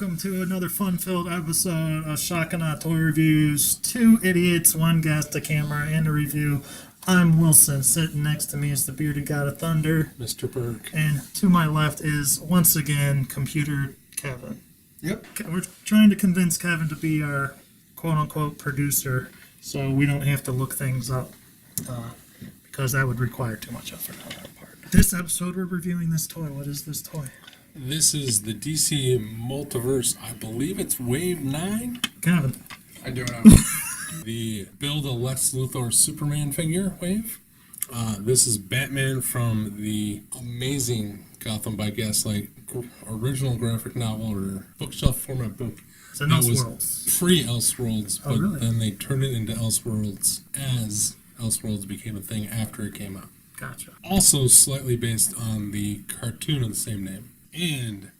welcome to another fun-filled episode of Shocking Out Toy Reviews. Two idiots, one guest, a camera, and a review. I'm Wilson. Sitting next to me is the bearded god of thunder, Mr. Berg. And to my left is, once again, computer Kevin. Yep. We're trying to convince Kevin to be our quote-unquote producer, so we don't have to look things up, because that would require too much effort on our part. This episode, we're reviewing this toy. What is this toy? This is the DC Multiverse. I believe it's Wave 9. Kevin. I do know. The Build a Lex Luthor Superman figure wave. This is Batman from the amazing Gotham by Gaslight original graphic novel or bookshelf format book. So that was Elseworlds. pre-Elseworlds, but really? then they turned it into Elseworlds as Elseworlds became a thing after it came out. Gotcha. Also slightly based on the cartoon of the same name. And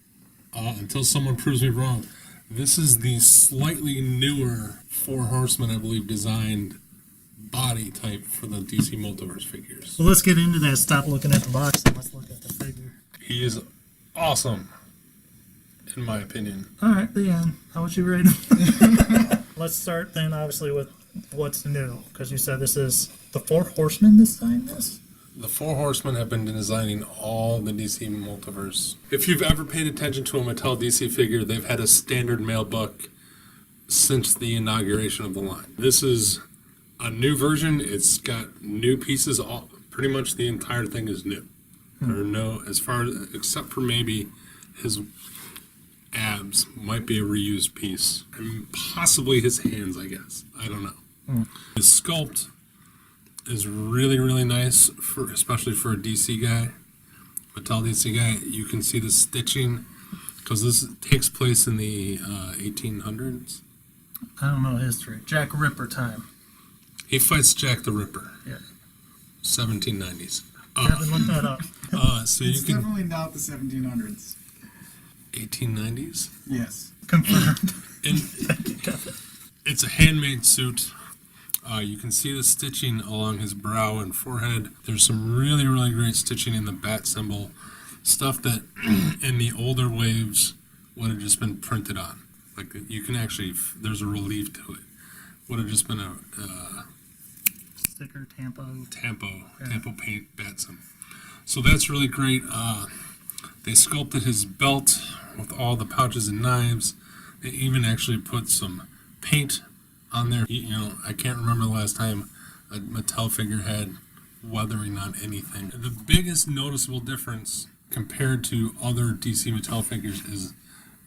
until someone proves me wrong, this is the slightly newer Four Horsemen, I believe, designed body type for the DC Multiverse figures. Well, let's get into that. Stop looking at the box and let's look at the figure. He is awesome, in my opinion. All right, the end. How would you rate him? Let's start then, obviously, with what's new, because you said this is the Four Horsemen this time. The Four Horsemen have been designing all the DC Multiverse. If you've ever paid attention to a Mattel DC figure, they've had a standard mail book since the inauguration of the line. This is a new version. It's got new pieces. Pretty much the entire thing is new. There are no, except for maybe his abs might be a reused piece, and possibly his hands. I guess I don't know. His sculpt is really, really nice, especially for a DC guy, Mattel DC guy. You can see the stitching, because this takes place in the 1800s. I don't know history. Jack Ripper time. He fights Jack the Ripper. Yeah. 1790s. Kevin, look that up. So It's you can definitely not the 1700s. 1890s. Yes. Confirmed. And it's a handmade suit. You can see the stitching along his brow and forehead. There's some really, really great stitching in the bat symbol. Stuff that in the older waves would have just been printed on. Like, you can actually, there's a relief to it. Would have just been a Sticker, Tampo paint bat symbol. So that's really great. They sculpted his belt with all the pouches and knives. They even actually put some paint on there. I can't remember the last time a Mattel figure had weathering on anything. The biggest noticeable difference compared to other DC Mattel figures is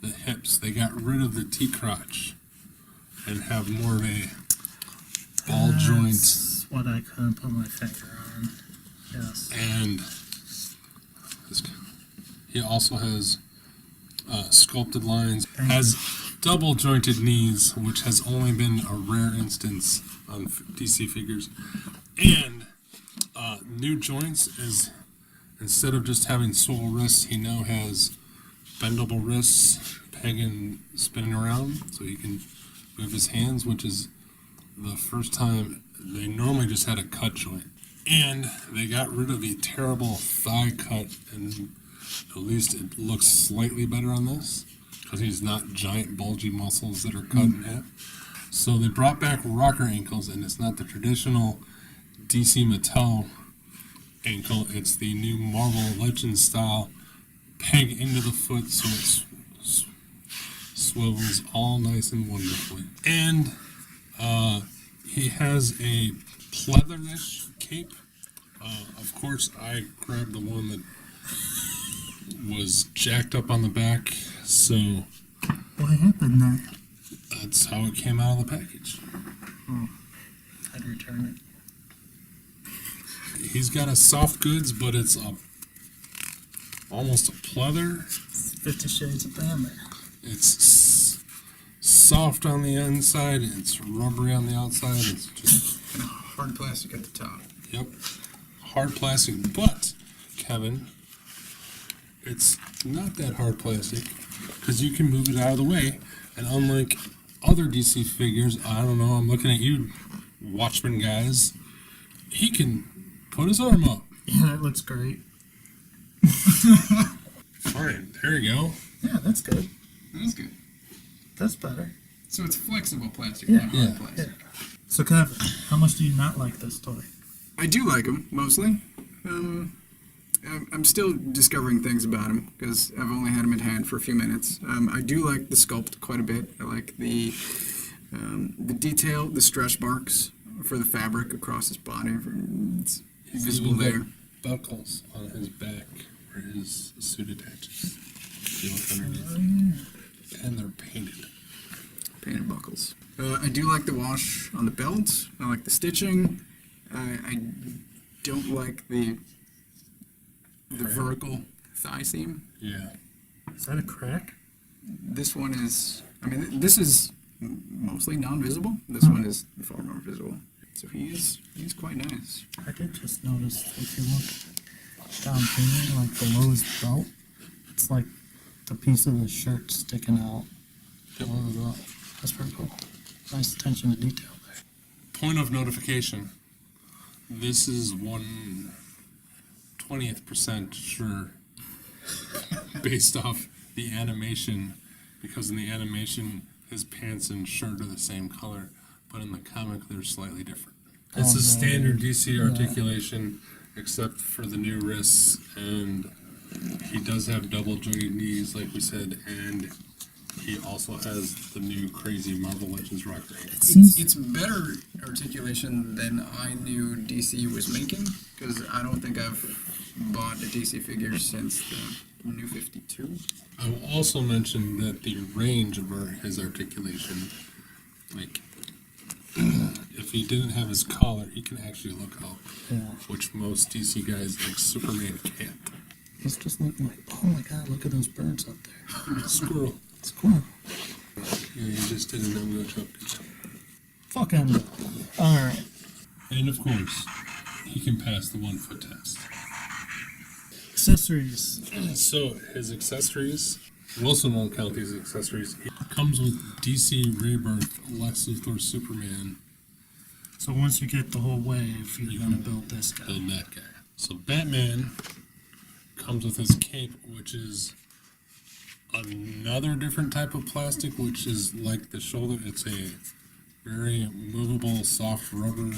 the hips. They got rid of the T-crotch and have more of a ball joint. That's what I couldn't put my finger on. Yes. And he also has sculpted lines. Has double jointed knees, which has only been a rare instance on DC figures. And new joints is, instead of just having swivel wrists, he now has bendable wrists, peg and spinning around, so he can move his hands, which is the first time. They normally just had a cut joint. And they got rid of the terrible thigh cut, and at least it looks slightly better on this, because he's not giant bulgy muscles that are cut in half. So they brought back rocker ankles, and it's not the traditional DC Mattel ankle. It's the new Marvel Legends style peg into the foot, so it swivels all nice and wonderfully. And he has a pleatherish cape. Of course, I grabbed the one that was jacked up on the back, so What happened there? that's how it came out of the package. I'd return He's got a soft goods, but it's almost a pleather. it. 50 Shades of Batman. It's soft on the inside, it's rubbery on the outside. It's just Hard plastic at the top. Yep. Hard plastic, but, Kevin, it's not that hard plastic, because you can move it out of the way, and unlike other DC figures, I don't know, I'm looking at you, Watchmen guys, he can put his arm up. Yeah, that looks great. Fine, there you go. Yeah, that's good. That was good. That's better. So it's flexible plastic, Yeah. not hard Yeah. plastic. So, Kevin, how much do you not like this toy? I do like them, mostly. I'm still discovering things about them because I've only had them in hand for a few minutes. I do like the sculpt quite a bit. I like the detail, the stretch marks for the fabric across his body. It's visible Even got there. buckles on his back where his suit attaches. If you look underneath. And they're painted. Painted buckles. I do like the wash on the belt. I like the stitching. I don't like the vertical thigh seam. Yeah. Is that a crack? This one is, I mean, this is mostly non-visible. This one is far more visible. So he's quite nice. I did just notice, if you look down here, like below his belt, it's like the piece of the shirt sticking out below the belt. That's pretty cool. Nice attention to detail there. Point of notification. This is 1/20th% sure based off the animation, because in the animation his pants and shirt are the same color, but in the comic they're slightly different. It's Oh, a standard yeah. DC articulation except for the new wrists, and he does have double jointed knees like we said, and he also has the new crazy Marvel Legends rock ring. It's better articulation than I knew DC was making, because I don't think I've bought a DC figure since the New 52. I will also mention that the range of his articulation, like, if he didn't have his collar, he can actually look up, Yeah. which most DC guys like Superman can't. He's just looking like, oh my god, look at those birds up there. Squirrel. It's cool. Yeah, he just did an no job. Fuck him. Alright. And of course, he can pass the 1 foot test. Accessories. So his accessories, Wilson won't count these accessories. He comes with DC Rebirth Lex Luthor Superman. So once you get the whole wave, you're gonna build this guy. Build that guy. So Batman comes with his cape, which is another different type of plastic, which is like the shoulder. It's a very movable, soft rubber.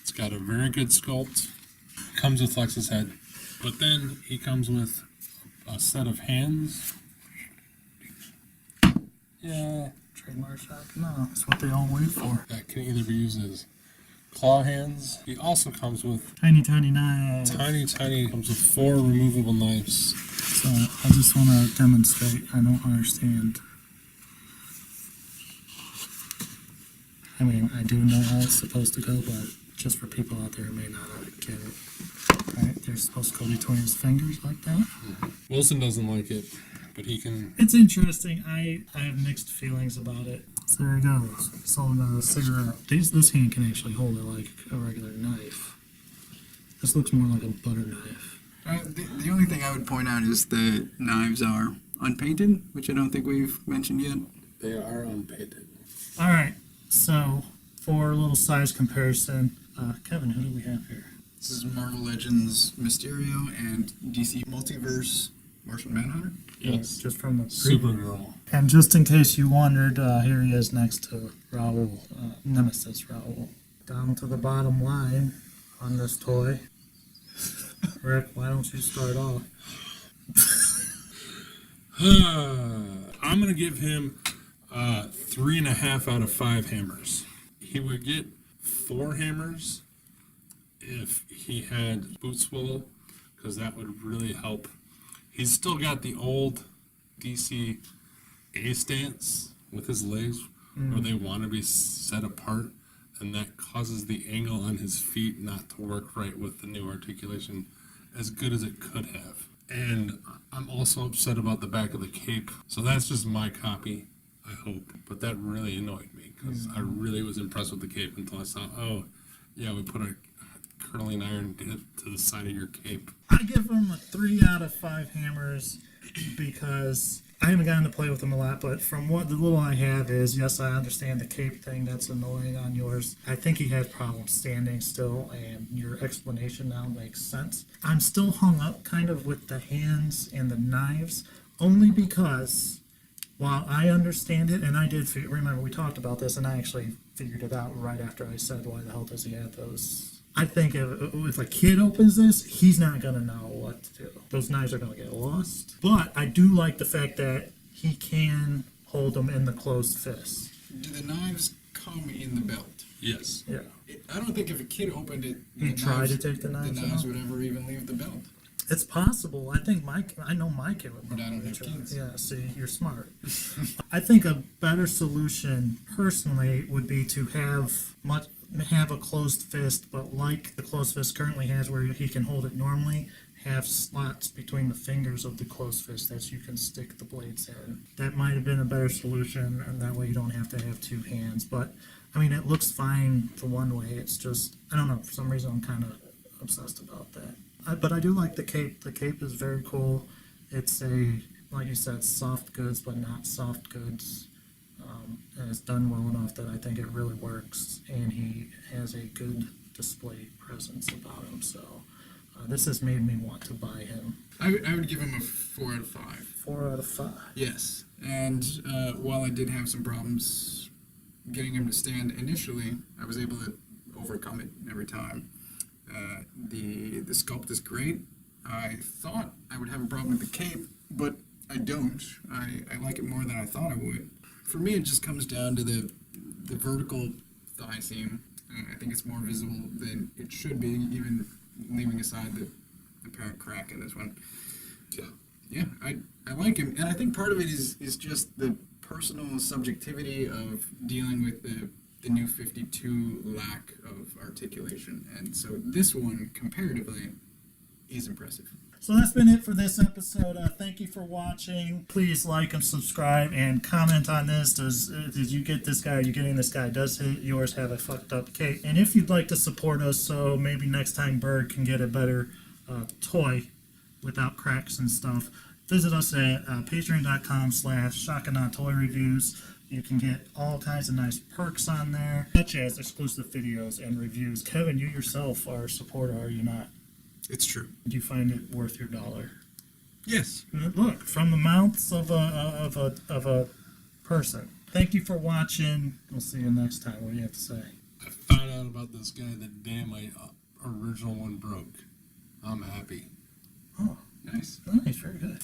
It's got a very good sculpt. Comes with Lex's head. But then he comes with a set of hands. Yeah. Trademark shop? No, that's what they all wait for. That can either be used as claw hands. He also comes with Tiny, tiny knives. tiny, comes with 4 removable knives. So I just want to demonstrate. I don't understand. I mean, I do know how it's supposed to go, but just for people out there who may not get it. Right? They're supposed to go between his fingers like that. Wilson doesn't like it, but he can. It's interesting. I have mixed feelings about it. So there he goes. He's holding a cigarette. This hand can actually hold it like a regular knife. This looks more like a butter knife. The only thing I would point out is the knives are unpainted, which I don't think we've mentioned yet. They are unpainted. All right. So for a little size comparison, Kevin, who do we have here? This is Marvel Legends Mysterio and DC Multiverse Martian Manhunter. Yes. Just from the Supergirl. And just in case you wondered, here he is next to Raoul, Nemesis Raoul. Down to the bottom line on this toy. Rick, why don't you start off? I'm gonna give him 3.5 out of 5 hammers. He would get 4 hammers if he had boot swivel, because that would really help. He's still got the old DC A stance with his legs, where they want to be set apart, and that causes the angle on his feet not to work right with the new articulation as good as it could have. And I'm also upset about the back of the cape. So that's just my copy, I hope. But that really annoyed me, because I really was impressed with the cape until I saw, oh, yeah, we put a curling iron to the side of your cape. I give him a 3 out of 5 hammers because I haven't gotten to play with him a lot, but from what the little I have is, yes, I understand the cape thing, that's annoying on yours. I think he has problems standing still, and your explanation now makes sense. I'm still hung up kind of with the hands and the knives, only because while I understand it, and I did remember we talked about this, and I actually figured it out right after I said, why the hell does he have those? I think if a kid opens this, he's not going to know what to do. Those knives are going to get lost. But I do like the fact that he can hold them in the closed fist. Do the knives come in the belt? Yes. Yeah. I don't think if a kid opened it, He'd try to take the knives out? would ever even leave the belt. It's possible. I know my kid would But I don't probably have try. kids. Yeah, see, you're smart. I think a better solution, personally, would be to have a closed fist, but like the closed fist currently has, where he can hold it normally, have slots between the fingers of the closed fist that you can stick the blades in. That might have been a better solution, and that way you don't have to have two hands. But I mean, it looks fine for one way. It's just, I don't know, for some reason I'm kind of obsessed about that. But I do like the cape. The cape is very cool. It's like you said, soft goods, but not soft goods. And it's done well enough that I think it really works. And he has a good display presence about him. So this has made me want to buy him. I would give him a 4 out of 5. 4 out of 5. Yes. And while I did have some problems getting him to stand initially, I was able to overcome it every time. The sculpt is great. I thought I would have a problem with the cape, but I don't. I like it more than I thought I would. For me, it just comes down to the vertical thigh seam. I think it's more visible than it should be, even leaving aside the apparent crack in this one. Yeah, I like him, and I think part of it is just the personal subjectivity of dealing with the new 52 lack of articulation, and so this one, comparatively, is impressive. So that's been it for this episode. Thank you for watching. Please like and subscribe and comment on this. Did you get this guy? Are you getting this guy? Does yours have a fucked up cape? And if you'd like to support us, so maybe next time Berg can get a better toy without cracks and stuff, visit us at patreon.com/shockandotoy-reviews. You can get all kinds of nice perks on there, such as exclusive videos and reviews. Kevin, you yourself are a supporter, are you not? It's true. Do you find it worth your dollar? Yes. Look, from the mouths of a person. Thank you for watching. We'll see you next time. What do you have to say? I found out about this guy the day my original one broke. I'm happy. Oh, Nice. nice, very good.